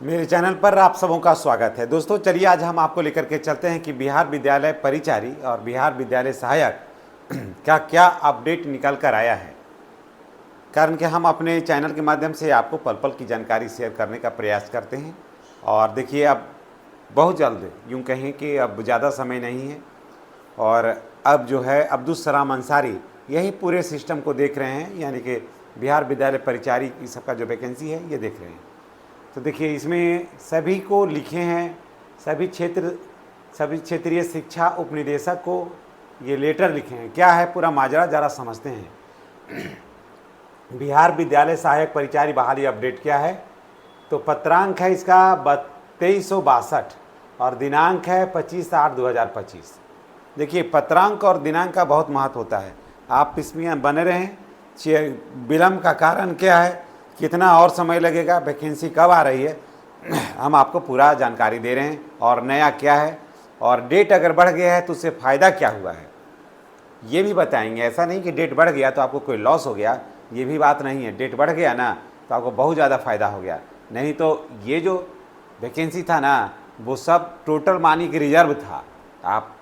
मेरे चैनल पर आप सबों का स्वागत है। दोस्तों चलिए आज हम आपको लेकर के चलते हैं कि बिहार विद्यालय परिचारी और बिहार विद्यालय सहायक का क्या अपडेट निकल कर आया है। कारण कि हम अपने चैनल के माध्यम से आपको पल पल की जानकारी शेयर करने का प्रयास करते हैं। और देखिए अब बहुत जल्द यूँ कहें कि अब ज़्यादा समय नहीं है और अब जो है अब्दुल सलाम अंसारी यही पूरे सिस्टम को देख रहे हैं, यानी कि बिहार विद्यालय परिचारी की सबका जो वैकेंसी है ये देख रहे हैं। तो देखिए इसमें सभी को लिखे हैं, सभी क्षेत्रीय शिक्षा उपनिदेशक को ये लेटर लिखे हैं। क्या है पूरा माजरा ज़रा समझते हैं। बिहार विद्यालय सहायक परिचारी बहाली अपडेट क्या है, तो पत्रांक है इसका 2362 और दिनांक है 25/8/2025। देखिए पत्रांक और दिनांक का बहुत महत्व होता है, आप इसमें बने रहें। विलम्ब का कारण क्या है, कितना और समय लगेगा, वैकेंसी कब आ रही है, हम आपको पूरा जानकारी दे रहे हैं। और नया क्या है और डेट अगर बढ़ गया है तो उससे फ़ायदा क्या हुआ है ये भी बताएंगे। ऐसा नहीं कि डेट बढ़ गया तो आपको कोई लॉस हो गया, ये भी बात नहीं है। डेट बढ़ गया ना तो आपको बहुत ज़्यादा फ़ायदा हो गया, नहीं तो ये जो वैकेंसी था ना वो सब टोटल मानी कि रिजर्व था, आप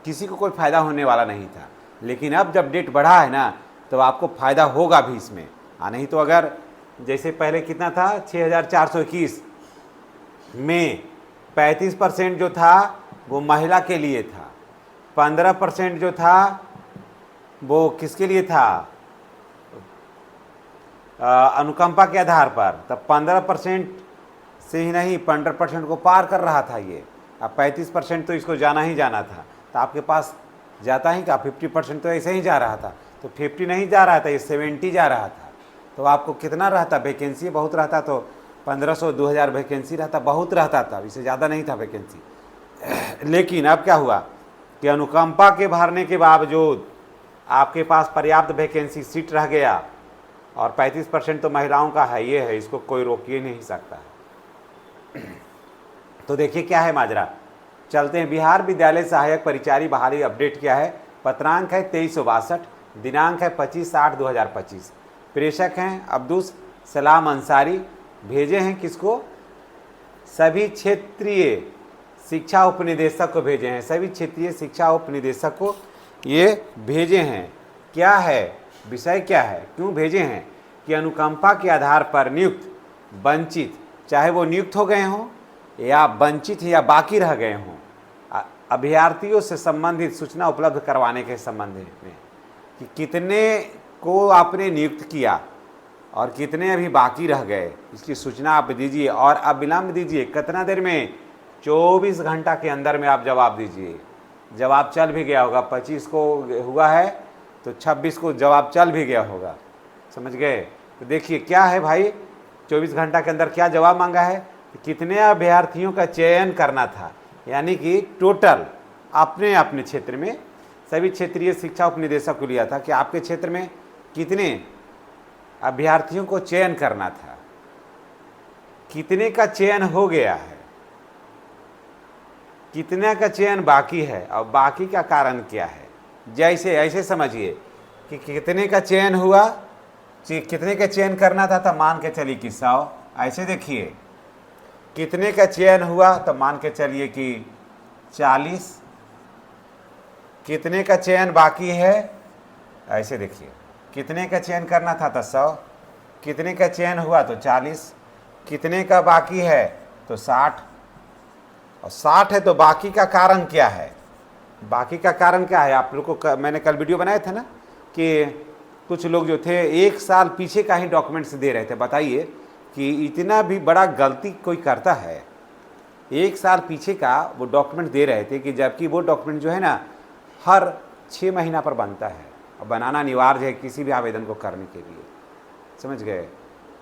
किसी को कोई फ़ायदा होने वाला नहीं था। लेकिन अब जब डेट बढ़ा है ना तो आपको फ़ायदा होगा भी इसमें। नहीं तो अगर जैसे पहले कितना था 6421 में 35% जो था वो महिला के लिए था, 15% जो था वो किसके लिए था, अनुकंपा के आधार पर। तब 15% से ही नहीं 15% को पार कर रहा था ये। अब 35% तो इसको जाना ही जाना था, तो आपके पास जाता ही का 50% तो ऐसे ही जा रहा था। तो 50 नहीं जा रहा था, ये 70 जा रहा था। तो आपको कितना रहता, वैकेंसी बहुत रहता तो 1500 2000 वैकेंसी रहता, बहुत रहता था, इससे ज़्यादा नहीं था वैकेंसी। लेकिन अब क्या हुआ कि अनुकंपा के भरने के बावजूद आपके पास पर्याप्त वैकेंसी सीट रह गया और 35% तो महिलाओं का है, ये है, इसको कोई रोक ही नहीं सकता है। तो देखिए क्या है माजरा, चलते हैं। बिहार विद्यालय सहायक परिचारी बहाली अपडेट क्या है, पत्रांक है 2362, दिनांक है 25/8/2025। प्रेषक हैं अब्दुल सलाम अंसारी। भेजे हैं किसको, सभी क्षेत्रीय शिक्षा उपनिदेशक को भेजे हैं, सभी क्षेत्रीय शिक्षा उपनिदेशक को ये भेजे हैं। क्या है विषय, क्या है, क्यों भेजे हैं कि अनुकंपा के आधार पर नियुक्त वंचित, चाहे वो नियुक्त हो गए हों या वंचित या बाकी रह गए हों, अभ्यर्थियों से संबंधित सूचना उपलब्ध करवाने के संबंध में कि कितने को आपने नियुक्त किया और कितने अभी बाकी रह गए, इसकी सूचना आप दीजिए। और अब विलम्ब दीजिए, कितना देर में, 24 घंटा के अंदर में आप जवाब दीजिए। जवाब चल भी गया होगा, 25 को हुआ है तो 26 को जवाब चल भी गया होगा, समझ गए। तो देखिए क्या है भाई, 24 घंटा के अंदर क्या जवाब मांगा है, कितने अभ्यर्थियों का चयन करना था, यानी कि टोटल अपने अपने क्षेत्र में सभी क्षेत्रीय शिक्षा उपनिदेशक को लिया था कि आपके क्षेत्र में कितने अभ्यर्थियों को चयन करना था, कितने का चयन हो गया है, कितने का चयन बाकी है और बाकी का कारण क्या है। जैसे ऐसे समझिए कि कितने का चयन हुआ, कितने का चयन करना था मान के चलिए कि 100। ऐसे देखिए कितने का चयन हुआ तो मान के चलिए कि 40, कितने का चयन बाकी है, ऐसे देखिए कितने का चयन करना था तो 100, कितने का चयन हुआ तो 40, कितने का बाकी है तो 60, और 60 है तो बाकी का कारण क्या है। बाकी का कारण क्या है, आप लोग को मैंने कल वीडियो बनाया था ना कि कुछ लोग जो थे 1 साल पीछे का ही डॉक्यूमेंट्स दे रहे थे। बताइए कि इतना भी बड़ा गलती कोई करता है, 1 साल पीछे का वो डॉक्यूमेंट दे रहे थे कि जबकि वो डॉक्यूमेंट जो है ना हर 6 महीना पर बनता है और बनाना अनिवार्य है किसी भी आवेदन को करने के लिए, समझ गए।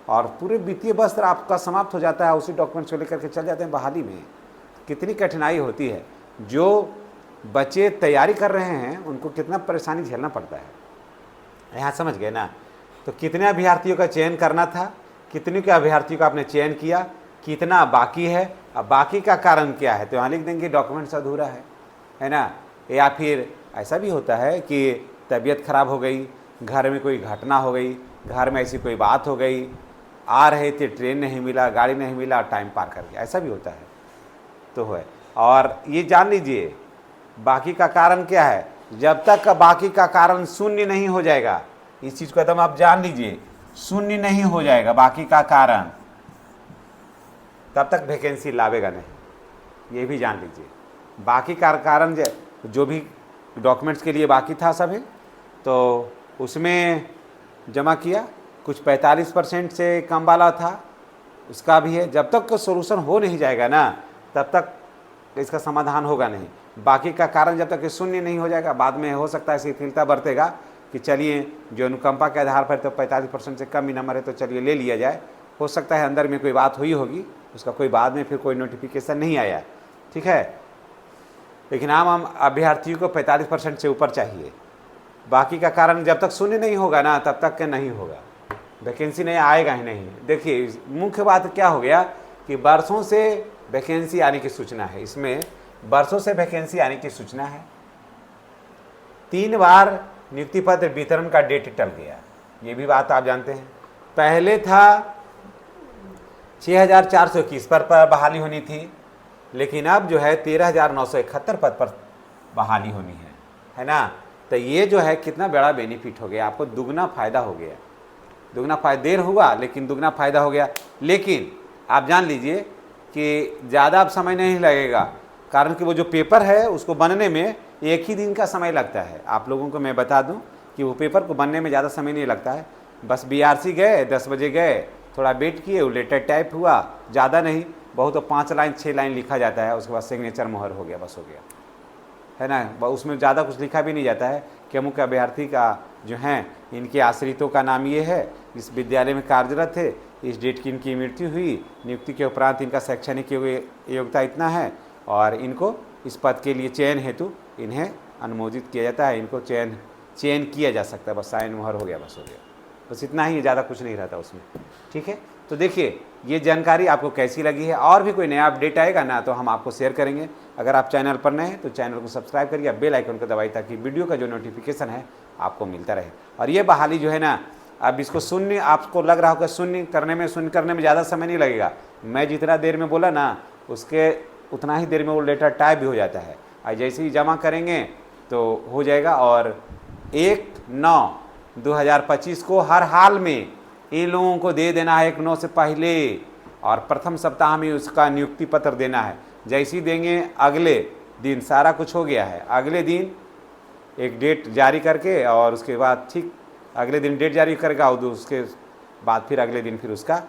और पूरे वित्तीय वर्ष आपका समाप्त हो जाता है, उसी डॉक्यूमेंट्स को लेकर के चल जाते हैं बहाली में। कितनी कठिनाई होती है, जो बच्चे तैयारी कर रहे हैं उनको कितना परेशानी झेलना पड़ता है, यहाँ समझ गए ना। तो कितने अभ्यर्थियों का चयन करना था, कितने के अभ्यर्थियों का आपने चयन किया, कितना बाकी है, अब बाकी का कारण क्या है, तो यहाँ लिख देंगे डॉक्यूमेंट्स अधूरा है ना। या फिर ऐसा भी होता है कि तबीयत खराब हो गई, घर में कोई घटना हो गई, घर में ऐसी कोई बात हो गई, आ रहे थे, ट्रेन नहीं मिला, गाड़ी नहीं मिला, टाइम पार कर गया, ऐसा भी होता है। तो है, और ये जान लीजिए बाकी का कारण क्या है, जब तक का बाकी का कारण शून्य नहीं हो जाएगा, इस चीज़ को एकदम आप जान लीजिए, शून्य नहीं हो जाएगा बाकी का कारण, तब तक वैकेंसी लावेगा नहीं, ये भी जान लीजिए। बाकी का कारण जो भी डॉक्यूमेंट्स के लिए बाकी था सभी, तो उसमें जमा किया, कुछ 45% से कम वाला था, उसका भी है। जब तक सोल्यूशन हो नहीं जाएगा ना, तब तक इसका समाधान होगा नहीं। बाकी का कारण जब तक शून्य नहीं हो जाएगा, बाद में हो सकता है शिथिलता बरतेगा कि चलिए जो अनुकंपा के आधार पर तो 45% से कम ही नंबर है, तो चलिए ले लिया जाए। हो सकता है अंदर में कोई बात हुई होगी, उसका कोई बाद में फिर कोई नोटिफिकेशन नहीं आया, ठीक है। लेकिन आम अभ्यर्थियों को 45% से ऊपर चाहिए। बाकी का कारण जब तक शून्य नहीं होगा ना, तब तक के नहीं होगा, वैकेंसी नहीं आएगा ही नहीं। देखिए मुख्य बात क्या हो गया कि वर्षों से वैकेंसी आने की सूचना है, इसमें वर्षों से वैकेंसी आने की सूचना है। 3 बार नियुक्ति पत्र वितरण का डेट टल गया, ये भी बात आप जानते हैं। पहले था 6421 पर बहाली होनी थी, लेकिन अब जो है 13971 पद पर बहाली होनी है ना। तो ये जो है कितना बड़ा बेनिफिट हो गया, आपको दुगना फायदा हो गया। दुगना फायदा, देर हुआ लेकिन दुगना फायदा हो गया। लेकिन आप जान लीजिए कि ज़्यादा अब समय नहीं लगेगा, कारण कि वो जो पेपर है उसको बनने में 1 ही दिन का समय लगता है। आप लोगों को मैं बता दूं कि वो पेपर को बनने में ज़्यादा समय नहीं लगता है। बस BRC गए, 10 बजे गए, थोड़ा वेट किए, वो लेटर टाइप हुआ, ज़्यादा नहीं, बहुत तो 5 लाइन 6 लाइन लिखा जाता है, उसके बाद सिग्नेचर मोहर हो गया, बस हो गया, है ना। उसमें ज़्यादा कुछ लिखा भी नहीं जाता है कि अमुक अभ्यर्थी का जो हैं इनके आश्रितों का नाम ये है, इस विद्यालय में कार्यरत थे, इस डेट की इनकी मृत्यु हुई, नियुक्ति के उपरांत इनका शैक्षणिक योग्यता इतना है, और इनको इस पद के लिए चयन हेतु इन्हें अनुमोदित किया जाता है, इनको चयन किया जा सकता है, बस साइन मोहर हो गया, बस हो गया, बस इतना ही, ज़्यादा कुछ नहीं रहता उसमें, ठीक है। तो देखिए ये जानकारी आपको कैसी लगी है, और भी कोई नया अपडेट आएगा ना तो हम आपको शेयर करेंगे। अगर आप चैनल पर नए हैं तो चैनल को सब्सक्राइब करिए, बेल आइकन को दबाइए, ताकि वीडियो का जो नोटिफिकेशन है आपको मिलता रहे। और ये बहाली जो है ना, अब इसको शून्य, आपको लग रहा होगा शून्य करने में ज़्यादा समय नहीं लगेगा। मैं जितना देर में बोला ना, उसके उतना ही देर में वो लेटर टाइप भी हो जाता है, और जैसे ही जमा करेंगे तो हो जाएगा। और 1/9/2025 को हर हाल में इन लोगों को दे देना है, 1/9 से पहले, और प्रथम सप्ताह में उसका नियुक्ति पत्र देना है। जैसे ही देंगे अगले दिन सारा कुछ हो गया है, अगले दिन एक डेट जारी करके, और उसके बाद ठीक अगले दिन डेट जारी करेगा, और उसके बाद फिर अगले दिन फिर उसका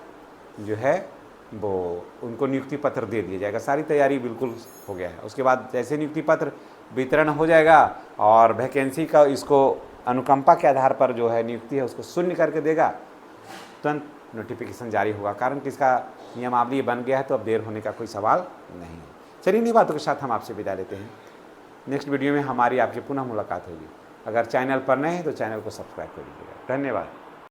जो है वो उनको नियुक्ति पत्र दे दिया जाएगा। सारी तैयारी बिल्कुल हो गया है। उसके बाद जैसे नियुक्ति पत्र वितरण हो जाएगा, और वैकेंसी का इसको अनुकंपा के आधार पर जो है नियुक्ति है उसको शून्य करके देगा, तुरंत नोटिफिकेशन जारी होगा, कारण कि इसका नियमावली बन गया है, तो अब देर होने का कोई सवाल नहीं है। चलिए इन्हीं बातों के साथ हम आपसे विदा लेते हैं। नेक्स्ट वीडियो में हमारी आपकी पुनः मुलाकात होगी। अगर चैनल पर नए हैं तो चैनल को सब्सक्राइब कर लीजिएगा। धन्यवाद।